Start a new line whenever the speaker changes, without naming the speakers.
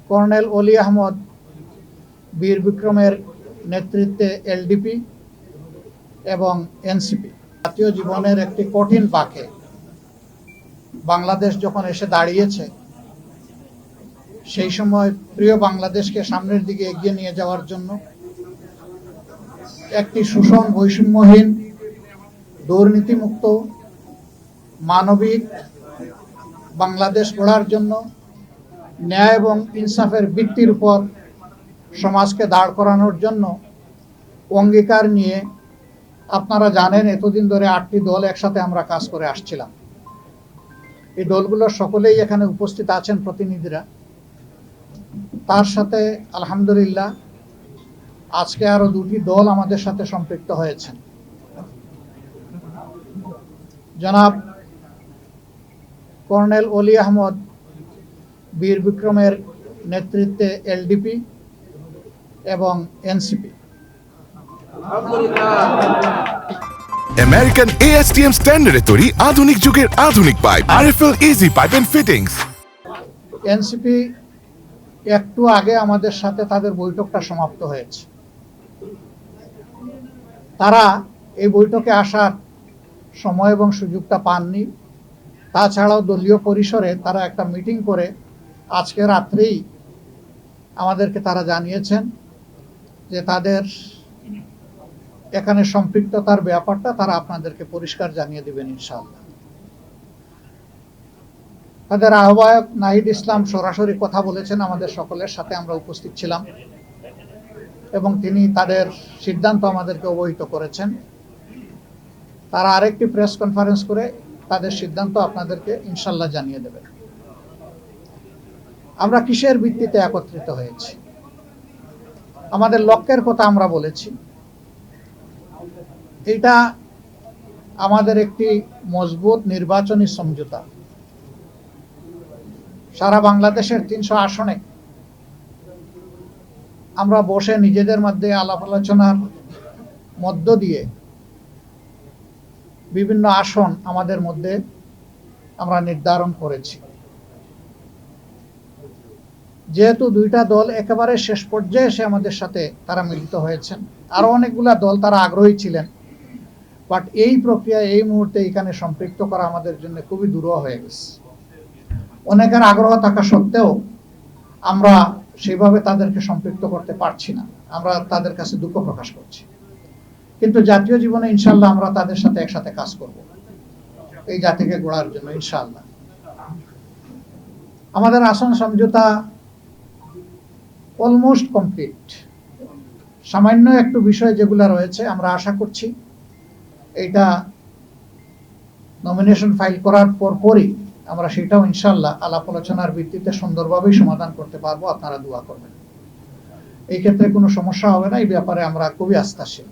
Colonel অলি আহমদ বীর বিক্রমের নেতৃত্বে এলডিপি এবং এনসিপি জাতীয় জীবনের একটি কঠিন বাঁকে বাংলাদেশ যখন এসে দাঁড়িয়েছে, সেই সময় প্রিয় বাংলাদেশকে সামনের দিকে এগিয়ে নিয়ে যাওয়ার জন্য একটি শোষণ বৈষম্যহীন, দুর্নীতিমুক্ত, মানবিক বাংলাদেশ গড়ার জন্য ন্যায় এবং ইনসাফের ভিত্তির উপর সমাজকে দাঁড় করানোর জন্য অঙ্গীকার নিয়ে আপনারা জানেন এতদিন ধরে 8টি দল একসাথে আমরা কাজ করে আসছিলাম। এই দলগুলোর সকলেই এখানে উপস্থিত আছেন প্রতিনিধিরা। তার সাথে আলহামদুলিল্লাহ আজকে আরো 2টি দল আমাদের সাথে সম্পৃক্ত হয়েছেন। জনাব কর্নেল অলি আহমদ বীর বিক্রমের নেতৃত্বে এলডিপি এবং এনসিপি।
আমেরিকান ASTM স্ট্যান্ডার্ডে তৈরি আধুনিক যুগের আধুনিক pipe, RFL easy pipe and fittings.
NCP একটু আগে আমাদের সাথে তাদের বৈঠকটা সমাপ্ত হয়েছে। তারা এই বৈঠকে আসার সময় এবং সুযোগটা পাননি। তাছাড়াও দলীয় পরিসরে তারা একটা মিটিং করে আজকে রাত্রেই আমাদেরকে তারা জানিয়েছেন যে তাদের এখানে সম্পৃক্ততার ব্যাপারটা তারা আপনাদেরকে পরিষ্কার জানিয়ে দিবেন ইনশাআল্লাহ। তাদের আহ্বায়ক নাহিদ ইসলাম সরাসরি কথা বলেছেন আমাদের সকলের সাথে, আমরা উপস্থিত ছিলাম এবং তিনি তাদের সিদ্ধান্ত আমাদেরকে অবহিত করেছেন। তারা আরেকটি প্রেস কনফারেন্স করে তাদের সিদ্ধান্ত আপনাদেরকে ইনশাআল্লাহ জানিয়ে দেবেন। আমরা কিসের ভিত্তিতে একত্রিত হয়েছি, আমাদের লক্ষ্যের কথা আমরা বলেছি। এটা আমাদের একটি মজবুত নির্বাচনী সমঝোতা। সারা বাংলাদেশের 300 আসনে আমরা বসে নিজেদের মধ্যে আলাপ আলোচনার মধ্য দিয়ে বিভিন্ন আসন আমাদের মধ্যে আমরা নির্ধারণ করেছি। যেহেতু 2টা দল একেবারে শেষ পর্যায়ে এসে আমাদের সাথে তারা মিলিত হয়েছেন, আরো অনেকগুলা দল তারা আগ্রহী ছিলেন, বাট এই প্রক্রিয়া এই মুহূর্তে এখানে সম্পৃক্ত করা আমাদের জন্য খুবই দুরূহ হয়ে গেছে। অনেকের আগ্রহ থাকা সত্ত্বেও আমরা সেভাবে তাদেরকে সম্পৃক্ত করতে পারছি না। আমরা তাদের কাছে দুঃখ প্রকাশ করছি, কিন্তু জাতীয় জীবনে ইনশাআল্লাহ আমরা তাদের সাথে একসাথে কাজ করব এই জাতিকে গড়ার জন্য ইনশাআল্লাহ। আমাদের আসন সমঝোতা অলমোস্ট কমপ্লিট। সামান্য একটু বিষয় যেগুলো রয়েছে আমরা আশা করছি এইটা নমিনেশন ফাইল করার পরই আমরা সেটাও ইনশাআল্লাহ আলাপ আলোচনার ভিত্তিতে সুন্দরভাবেই সমাধান করতে পারবো। আপনারা দোয়া করবেন, এই ক্ষেত্রে কোনো সমস্যা হবে না। এই ব্যাপারে আমরা খুবই আস্থাশীল।